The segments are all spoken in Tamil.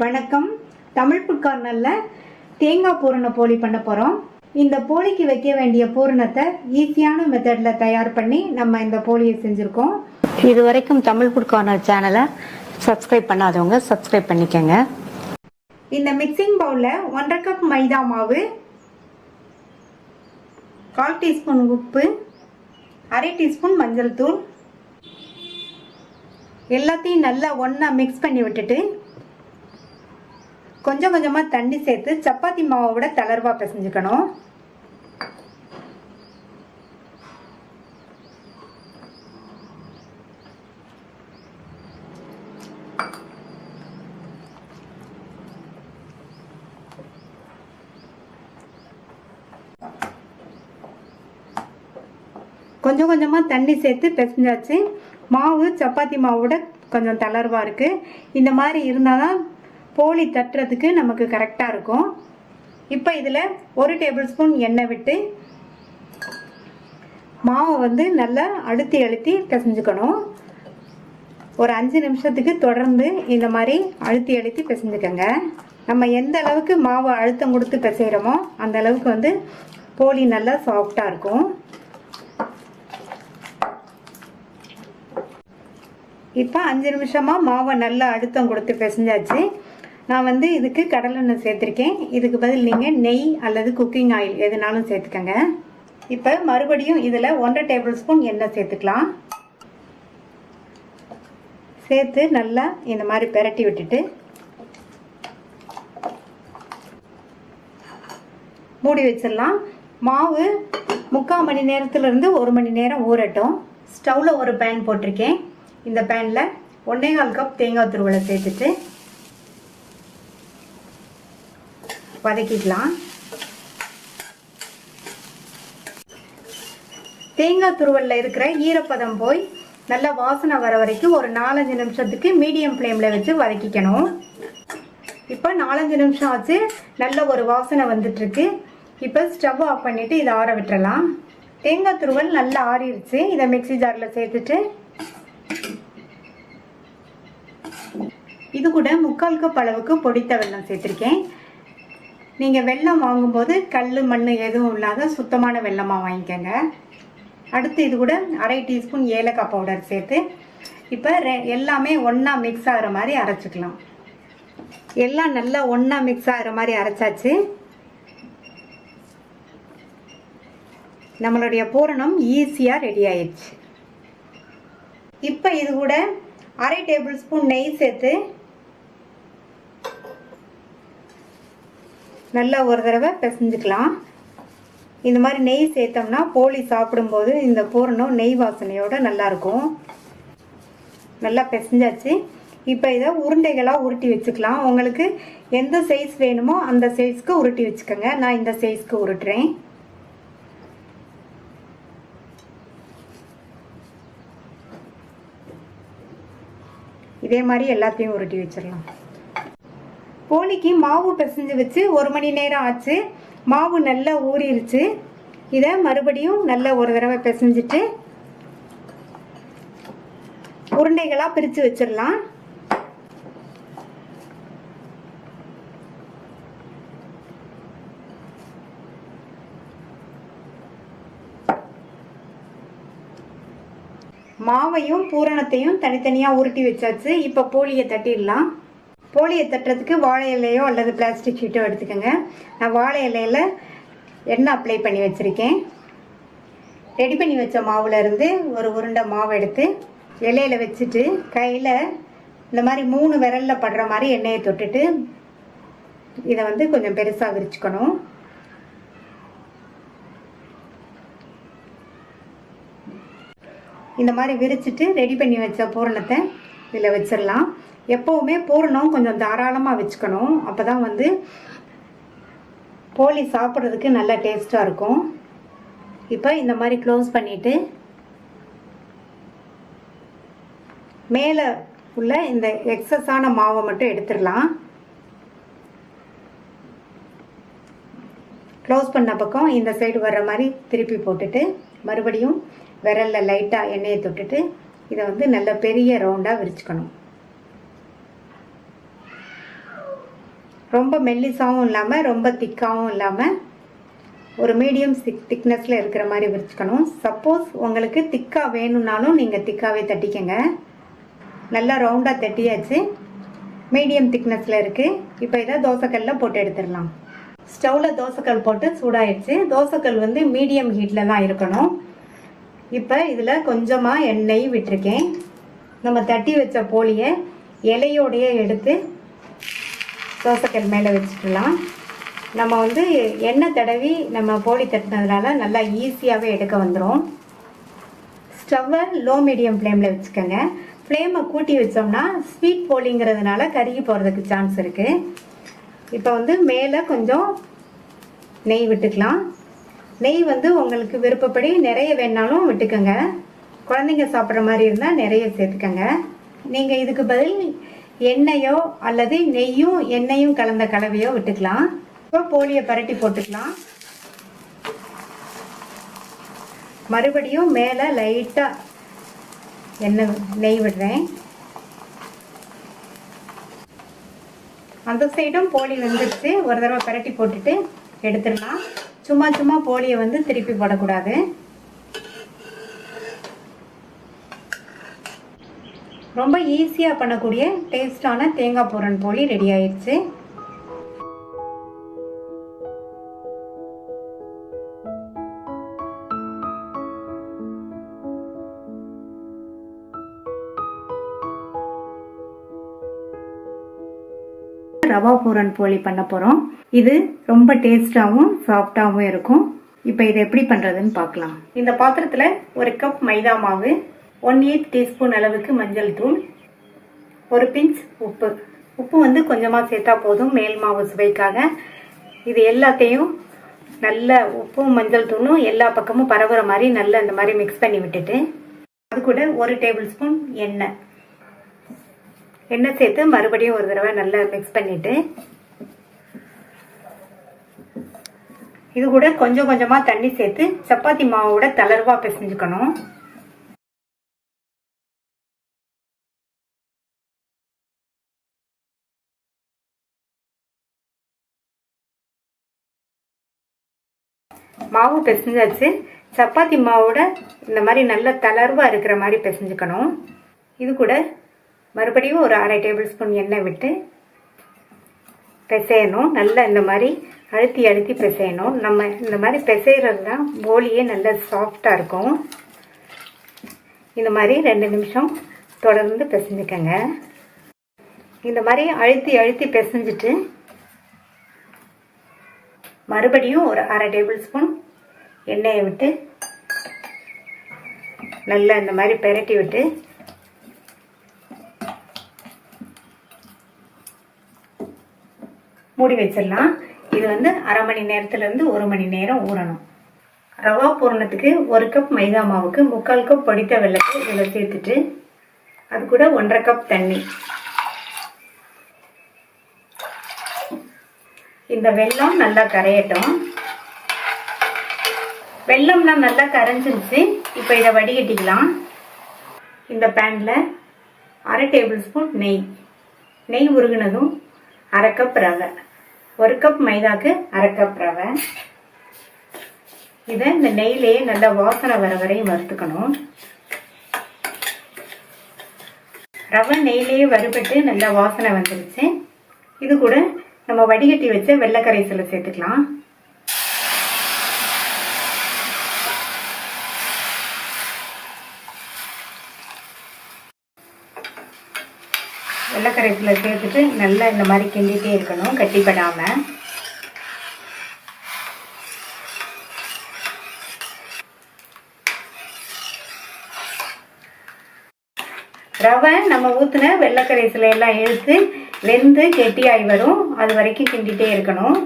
வணக்கம். தமிழ் ஃபுட் கார்னரில் தேங்காய் பூரண போலி பண்ண போகிறோம். இந்த போலிக்கு வைக்க வேண்டிய பூரணத்தை ஈஸியான மெத்தடில் தயார் பண்ணி நம்ம இந்த போலியை செஞ்சுருக்கோம். இது வரைக்கும் தமிழ் ஃபுட் கார்னர் சேனலை சப்ஸ்கிரைப் பண்ணாதவங்க சப்ஸ்கிரைப் பண்ணிக்கோங்க. இந்த மிக்சிங் பவுலில் 1.5 கப் மைதா மாவு, 1/4 டீஸ்பூன் உப்பு, 1/2 டீஸ்பூன் மஞ்சள் தூள் எல்லாத்தையும் நல்லா ஒன்றா மிக்ஸ் பண்ணி விட்டுட்டு கொஞ்சம் கொஞ்சமாக தண்ணி சேர்த்து சப்பாத்தி மாவை விட தளர்வாக பிசைஞ்சுக்கணும். கொஞ்சம் கொஞ்சமாக தண்ணி சேர்த்து பிசைஞ்சாச்சு. மாவு சப்பாத்தி மாவோட கொஞ்சம் தளர்வாக இருக்குது. இந்த மாதிரி இருந்தால் தான் போலி தட்டுறதுக்கு நமக்கு கரெக்டாக இருக்கும். இப்போ இதில் 1 டேபிள் ஸ்பூன் எண்ணெய் விட்டு மாவை நல்லா அழுத்தி பிசைஞ்சுக்கணும். ஒரு 5 நிமிஷத்துக்கு தொடர்ந்து இந்த மாதிரி அழுத்தி பிசைஞ்சுக்கோங்க. நம்ம எந்த அளவுக்கு மாவை அழுத்தம் கொடுத்து பிசைகிறோமோ அந்த அளவுக்கு போலி நல்லா சாஃப்டாக இருக்கும். இப்போ 5 நிமிஷமாக மாவை நல்லா அழுத்தம் கொடுத்து பிசைஞ்சாச்சு. நான் இதுக்கு கடலெண்ணெய் சேர்த்துருக்கேன். இதுக்கு பதில் நீங்கள் நெய் அல்லது குக்கிங் ஆயில் எதுனாலும் சேர்த்துக்கங்க. இப்போ மறுபடியும் இதில் 1.5 டேபிள் ஸ்பூன் எண்ணெய் சேர்த்துக்கலாம். சேர்த்து நல்லா இந்த மாதிரி பிரட்டி விட்டுட்டு மூடி வச்சிடலாம். மாவு 3/4 மணி நேரத்துலேருந்து 1 மணி நேரம் ஊறட்டும். ஸ்டவ்வில் ஒரு பேன் போட்டிருக்கேன். இந்த பேனில் 1.25 கப் தேங்காய் துருவலை சேர்த்துட்டு வதக்கிக்கலாம். தேங்காய் துருவலில் இருக்கிற ஈரப்பதம் போய் நல்லா வாசனை வர வரைக்கும் ஒரு 4-5 நிமிஷத்துக்கு மீடியம் ஃப்ளேமில் வச்சு வதக்கிக்கணும். இப்போ 4-5 நிமிஷம் ஆச்சு. நல்ல ஒரு வாசனை வந்துட்டுருக்கு. இப்போ ஸ்டவ் ஆஃப் பண்ணிவிட்டு இதை ஆற விட்டுறலாம். தேங்காய் துருவல் நல்லா ஆறிடுச்சு. இதை மிக்ஸி ஜாரில் சேர்த்துட்டு இது கூட 3/4 கப் அளவுக்கு பொடித்த வெல்லம் சேர்த்துருக்கேன். நீங்கள் வெல்லம் வாங்கும்போது கல் மண் எதுவும் இல்லாத சுத்தமான வெல்லமாக வாங்கிக்கோங்க. அடுத்து இது கூட 1/2 டீஸ்பூன் ஏலக்காய் பவுடர் சேர்த்து இப்போ எல்லாமே ஒன்றா மிக்ஸ் ஆகிற மாதிரி அரைச்சிக்கலாம். எல்லாம் நல்லா ஒன்றா மிக்ஸ் ஆகிற மாதிரி அரைச்சாச்சு. நம்மளுடைய பூரணம் ஈஸியாக ரெடி ஆயிடுச்சு. இப்போ இது கூட 1/2 டேபிள் ஸ்பூன் நெய் சேர்த்து நல்லா ஒரு தடவை பிசைஞ்சுக்கலாம். இந்த மாதிரி நெய் சேர்த்தோம்னா போலி சாப்பிடும்போது இந்த பூரணம் நெய் வாசனையோடு நல்லாயிருக்கும். நல்லா பிசைஞ்சாச்சு. இப்போ இதை உருண்டைகளாக உருட்டி வச்சுக்கலாம். உங்களுக்கு எந்த சைஸ் வேணுமோ அந்த சைஸ்க்கு உருட்டி வச்சுக்கோங்க. நான் இந்த சைஸ்க்கு உருட்டுறேன். இதே மாதிரி எல்லாத்தையும் உருட்டி வச்சிடலாம். போலிக்கு மாவு பிசைஞ்சு வச்சு 1 மணி நேரம் ஆச்சு. மாவு நல்லா ஊறிடுச்சு. இதை மறுபடியும் நல்லா ஒரு தடவை பிசைஞ்சிட்டு உருண்டைகளாக பிரித்து வச்சிடலாம். மாவையும் பூரணத்தையும் தனித்தனியாக உருட்டி வச்சாச்சு. இப்போ போலியை தட்டிடலாம். போலியை தட்டுறதுக்கு வாழை இலையோ அல்லது பிளாஸ்டிக் ஷீட்டோ எடுத்துக்கோங்க. நான் வாழை இலையில் எண்ணெய் அப்ளை பண்ணி வச்சுருக்கேன். ரெடி பண்ணி வச்ச மாவுலேருந்து ஒரு உருண்டை மாவு எடுத்து இலையில் வச்சுட்டு கையில் இந்த மாதிரி 3 விரலில் படுற மாதிரி எண்ணெயை தொட்டுட்டு இதை கொஞ்சம் பெருசாக விரிச்சுக்கணும். இந்த மாதிரி விரிச்சிட்டு ரெடி பண்ணி வச்ச பூரணத்தை இதில் வச்சிடலாம். எப்போவுமே பூரணம் கொஞ்சம் தாராளமாக வச்சுக்கணும். அப்போ தான் போலி சாப்பிட்றதுக்கு நல்ல டேஸ்ட்டாக இருக்கும். இப்போ இந்த மாதிரி க்ளோஸ் பண்ணிவிட்டு மேலே உள்ள இந்த எக்ஸஸான மாவை மட்டும் எடுத்துடலாம். க்ளோஸ் பண்ண பக்கம் இந்த சைடு வர்ற மாதிரி திருப்பி போட்டுட்டு மறுபடியும் விரலில் லைட்டாக எண்ணெயை தொட்டுட்டு இதை நல்ல பெரிய ரவுண்டாக விரிச்சுக்கணும். ரொம்ப மெல்லிசாவும் இல்லாமல் ரொம்ப திக்காகவும் இல்லாமல் ஒரு மீடியம் திக்னஸில் இருக்கிற மாதிரி விரிச்சுக்கணும். சப்போஸ் உங்களுக்கு திக்காக வேணும்னாலும் நீங்கள் திக்காகவே தட்டிக்கங்க. நல்லா ரவுண்டாக தட்டியாச்சு. மீடியம் திக்னஸில் இருக்குது. இப்போ இதை தோசைக்கல்லில் போட்டு எடுத்துடலாம். ஸ்டவ்வில் தோசைக்கல் போட்டு சூடாயிடுச்சு. தோசைக்கல் வந்து மீடியம் ஹீட்டில் தான் இருக்கணும். இப்போ இதில் கொஞ்சமாக எண்ணெய் விட்டுருக்கேன். நம்ம தட்டி வச்ச போலியை இலையோடையே எடுத்து தோசைக்கல் மேலே வச்சுக்கலாம். நம்ம வந்து எண்ணெய் தடவி நம்ம போலி தட்டினதுனால நல்லா ஈஸியாகவே எடுக்க வந்துடும். ஸ்டவ்வை லோ மீடியம் ஃப்ளேமில் வச்சுக்கோங்க. ஃப்ளேமை கூட்டி வச்சோம்னா ஸ்வீட் போலிங்கிறதுனால கருகி போகிறதுக்கு சான்ஸ் இருக்குது. இப்போ வந்து மேலே கொஞ்சம் நெய் விட்டுக்கலாம். நெய் வந்து உங்களுக்கு விருப்பப்படி நிறைய வேணாலும் விட்டுக்கோங்க. குழந்தைங்க சாப்பிட்ற மாதிரி இருந்தால் நிறைய சேர்த்துக்கங்க. நீங்கள் இதுக்கு பதில் எண்ணெயோ அல்லது நெய்யும் எண்ணெயும் கலந்த கலவையோ விட்டுக்கலாம். இப்போ போலியை பரட்டி போட்டுக்கலாம். மறுபடியும் மேலே லைட்டாக நெய் விடுறேன். அந்த சைடும் போலி வந்துடுச்சு. ஒரு தடவை பரட்டி போட்டுட்டு எடுத்துடலாம். சும்மா சும்மா போலியை வந்து திருப்பி போடக்கூடாது. ரொம்ப ஈஸியாக பண்ணக்கூடிய டேஸ்டான தேங்காய் பூரன் போலி ரெடி ஆயிடுச்சு. ரவா பூரன் போலி பண்ண போகிறோம். இது ரொம்ப டேஸ்டாகவும் சாஃப்டாகவும் இருக்கும். இப்போ இதை எப்படி பண்ணுறதுன்னு பார்க்கலாம். இந்த பாத்திரத்தில் 1 கப் மைதா மாவு, 1/8 டீஸ்பூன் அளவுக்கு மஞ்சள் தூள், ஒரு பிஞ்ச் உப்பு. உப்பு வந்து கொஞ்சமாக சேர்த்தா போதும் மேல் மாவு சுவைக்காக. இது எல்லாத்தையும் நல்ல உப்பும் மஞ்சள் தூளும் எல்லா பக்கமும் பரவுற மாதிரி நல்லா இந்த மாதிரி மிக்ஸ் பண்ணி விட்டுட்டு அது கூட 1 டேபிள் ஸ்பூன் எண்ணெய் சேர்த்து மறுபடியும் ஒரு தடவை நல்லா மிக்ஸ் பண்ணிட்டு இது கூட கொஞ்சம் கொஞ்சமாக தண்ணி சேர்த்து சப்பாத்தி மாவோட தளர்வாக பிசைஞ்சுக்கணும். மாவு பிசைஞ்சாச்சு. சப்பாத்தி மாவோட இந்த மாதிரி நல்ல தளர்வாக இருக்கிற மாதிரி பிசைஞ்சுக்கணும். இது கூட மறுபடியும் ஒரு 1/2 டேபிள் ஸ்பூன் எண்ணெய் விட்டு பிசையணும். நல்லா இந்த மாதிரி அழுத்தி அழுத்தி பிசையணும். நம்ம இந்த மாதிரி பிசைகிறது தான் போலியே நல்ல சாஃப்டாக இருக்கும். இந்த மாதிரி 2 நிமிஷம் தொடர்ந்து பிசைஞ்சுக்கங்க. இந்த மாதிரி அழுத்தி அழுத்தி பிசைஞ்சிட்டு மறுபடியும் ஒரு 1/2 டேபிள் ஸ்பூன் எண்ணெயை விட்டு நல்லா இந்த மாதிரி பெரட்டி விட்டு மூடி வச்சிடலாம். இது வந்து 1/2 மணி நேரத்துலேருந்து 1 மணி நேரம் ஊறணும். ரவா பூரணத்துக்கு 1 கப் மைதா மாவுக்கு 3/4 கப் பொடித்த வெல்லத்தை இதில் சேர்த்துட்டு அது கூட 1/2 கப் தண்ணி. இந்த வெல்லம் நல்லா கரையட்டும். வெல்லம்லாம் நல்லா கரைஞ்சிருச்சு. இப்போ இதை வடிகட்டிக்கலாம். இந்த பேனில் 1/2 டேபிள் ஸ்பூன் நெய் உருகினதும் 1/2 கப் ரவை, 1 கப் மைதாக்கு 1/2 கப் ரவை. இதை இந்த நெய்லேயே நல்லா வாசனை வர வரையும் வறுத்துக்கணும். ரவை நெய்லேயே வறுபட்டு நல்லா வாசனை வந்துருச்சு. இது கூட நம்ம வடிகட்டி வச்ச வெள்ளை கரைசலை சேர்த்துக்கலாம். வெள்ளை கரைசலை சேர்த்துட்டு நல்லா இந்த மாதிரி கிண்டிகிட்டே இருக்கணும், கட்டிப்படாமல். ரவை நம்ம ஊற்றின வெள்ளை கரைசலை எல்லாம் எடுத்து வெந்து கெட்டியாகி வரும். அது வரைக்கும் கிண்டிகிட்டே இருக்கணும்.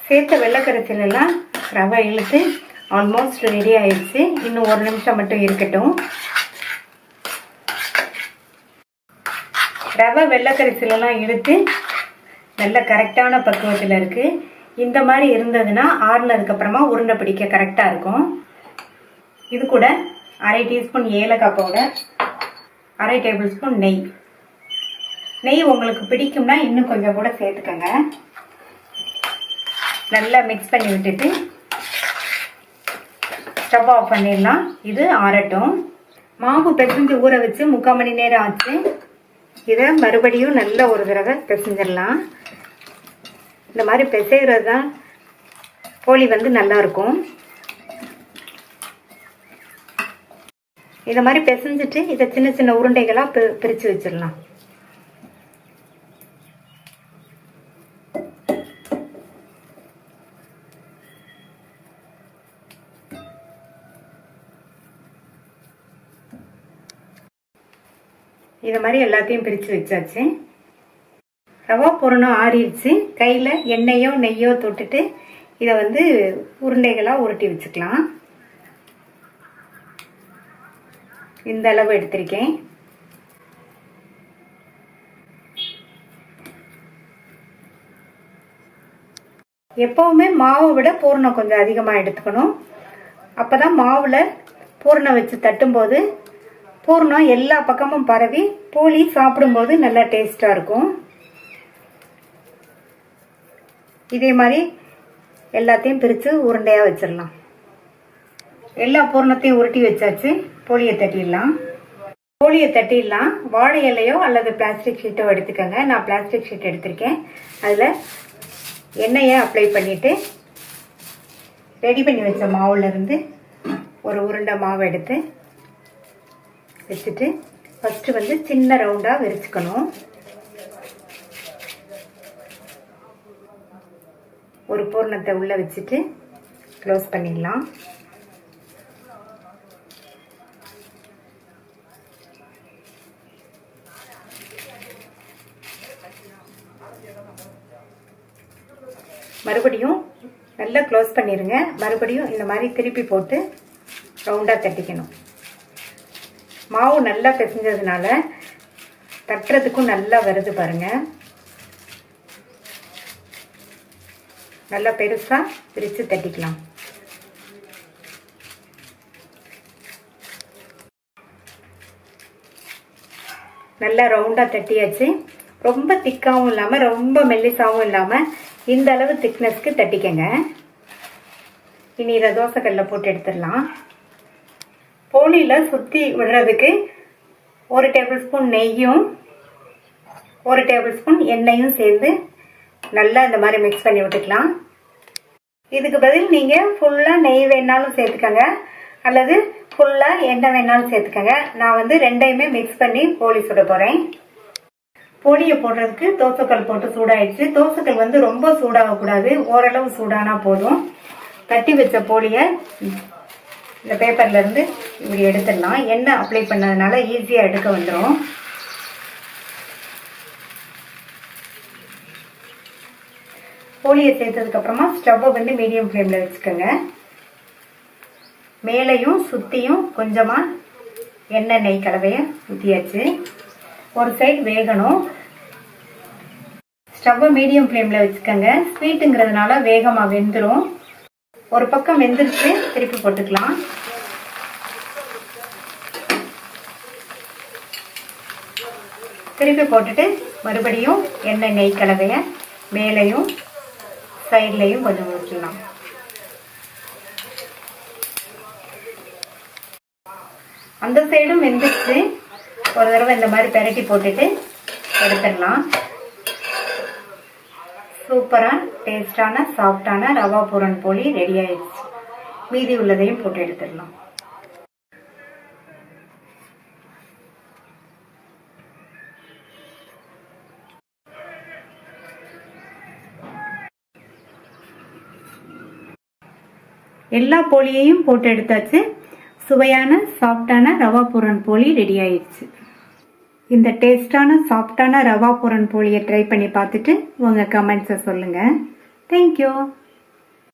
சேர்த்த வெள்ளை கரைசல் எல்லாம் ரவை இழுத்து ஆல்மோஸ்ட் ரெடி ஆயிடுச்சு. இன்னும் 1 நிமிஷம் மட்டும் இருக்கட்டும். ரவை வெள்ளை கரைசலெல்லாம் எடுத்து நல்ல கரெக்டான பக்குவத்தில் இருக்குது. இந்த மாதிரி இருந்ததுன்னா ஆறுனதுக்கப்புறமா உருண்டை பிடிக்க கரெக்டாக இருக்கும். இது கூட 1/2 டீஸ்பூன் ஏலக்காய் பவுடர், 1/2 டேபிள் ஸ்பூன் நெய். நெய் உங்களுக்கு பிடிக்கும்னா இன்னும் கொஞ்சம் கூட சேர்த்துக்கங்க. நல்லா மிக்ஸ் பண்ணி விட்டுட்டு ஸ்டவ் ஆஃப் பண்ணிடலாம். இது ஆறட்டும். மாவு பிசைஞ்சு ஊற வச்சு 3/4 மணி நேரம் ஆச்சு. இதை மறுபடியும் நல்ல ஒரு தடவை பிசைஞ்சிடலாம். இந்த மாதிரி பிசைகிறது தான் போலி வந்து நல்லா இருக்கும். இதை மாதிரி பிசைஞ்சிட்டு இதை சின்ன சின்ன உருண்டைகளாக பிரித்து வச்சிடலாம். இதை மாதிரி எல்லாத்தையும் பிரித்து வச்சாச்சு. ரவா பூரணம் ஆறிடுச்சு. கையில் எண்ணெயோ நெய்யோ தொட்டுட்டு இதை வந்து உருண்டைகளாக உருட்டி வச்சுக்கலாம். இந்த அளவு எடுத்திருக்கேன். எப்பவுமே மாவை விட பூரணம் கொஞ்சம் அதிகமாக எடுத்துக்கணும். அப்போதான் மாவில் பூரணம் வச்சு தட்டும்போது பூரணம் எல்லா பக்கமும் பரவி போலி சாப்பிடும்போது நல்லா டேஸ்டாக இருக்கும். இதே மாதிரி எல்லாத்தையும் பிரித்து உருண்டையாக வச்சிடலாம். எல்லா பூரணத்தையும் உருட்டி வச்சாச்சு. போலியை தட்டிடலாம். வாழை இலையோ அல்லது பிளாஸ்டிக் ஷீட்டோ எடுத்துக்கோங்க. நான் பிளாஸ்டிக் ஷீட் எடுத்திருக்கேன். அதில் எண்ணெயை அப்ளை பண்ணிவிட்டு ரெடி பண்ணி வச்ச மாவுலேருந்து ஒரு உருண்டை மாவு எடுத்து வச்சுட்டு ஃபஸ்ட்டு வந்து சின்ன ரவுண்டாக விரிச்சுக்கணும். ஒரு பூரணத்தை உள்ளே வச்சுட்டு க்ளோஸ் பண்ணிடலாம். மறுபடியும் நல்லா க்ளோஸ் பண்ணிடுங்க. மறுபடியும் இந்த மாதிரி திருப்பி போட்டு ரவுண்டாக தட்டிக்கணும். மாவு நல்லா பிசைஞ்சதுனால தட்டுறதுக்கும் நல்லா வருது பாருங்க. நல்லா பெருசாக பிரித்து தட்டிக்கலாம். நல்லா ரவுண்டாக தட்டியாச்சு. ரொம்ப திக்காகவும் இல்லாமல் ரொம்ப மெல்லிசாகவும் இல்லாமல் இந்த அளவு திக்னஸ்க்கு தட்டிக்கங்க. இனி இதை தோசைக்கல்லில் போட்டு எடுத்துடலாம். போலியில் சுற்றி விடுறதுக்கு 1 டேபிள் ஸ்பூன் நெய்யும் 1 டேபிள் ஸ்பூன் எண்ணெயும் சேர்ந்து நல்லா இந்த மாதிரி மிக்ஸ் பண்ணி விட்டுக்கலாம். இதுக்கு பதில் நீங்கள் ஃபுல்லாக நெய் வேணாலும் சேர்த்துக்கங்க அல்லது ஃபுல்லாக எண்ணெய் வேணாலும் சேர்த்துக்கங்க. நான் வந்து ரெண்டையுமே மிக்ஸ் பண்ணி போலி சுட போகிறேன். போலியை போடுறதுக்கு தோசைக்கல் போட்டு சூடாயிடுச்சு. தோசைக்கல் வந்து ரொம்ப சூடாகக்கூடாது, ஓரளவு சூடானா போதும். தட்டி வச்ச போலியை இந்த பேப்பர்ல இருந்து இப்படி எடுத்துடலாம். எண்ணெய் அப்ளை பண்ணதுனால ஈஸியாக எடுக்க வந்துடும். போலியை சேர்த்ததுக்கு அப்புறமா ஸ்டவ்வை வந்து மீடியம் ஃப்ளேமில் வச்சுக்கோங்க. மேலையும் சுற்றியும் கொஞ்சமாக எண்ணெய் நெய் கலவையை ஊற்றியாச்சு. ஒரு சைடு வேகணும். ஸ்டவ்வை மீடியம் ஃப்ளேமில் வச்சுக்கோங்க. ஸ்வீட்டுங்கிறதுனால வேகமாக வெந்துடும். ஒரு பக்கம் வெந்துருச்சு, திருப்பி போட்டுக்கலாம். திருப்பி போட்டுட்டு மறுபடியும் எண்ணெய் நெய் கலவையை மேலையும் சைட்லையும் கொஞ்சம் ஊற்றிடலாம். அந்த சைடும் வெந்துருச்சு. ஒரு தடவை இந்த மாதிரி பெரட்டி போட்டுட்டு எடுத்துடலாம். சூப்பராக டேஸ்டான சாஃப்டான ரவா பூரண் போலி ரெடி ஆயிடுச்சு. மீதி உள்ளதையும் போட்டு எடுத்துடலாம். எல்லா போலியையும் போட்டு எடுத்தாச்சு. சுவையான சாஃப்டான ரவா பூரண் போலி ரெடி ஆயிடுச்சு. இந்த டேஸ்டான சாஃப்டான ரவா பூரண் போலியை ட்ரை பண்ணி பார்த்துட்டு உங்கள் கமெண்ட்ஸை சொல்லுங்கள். தேங்க்யூ.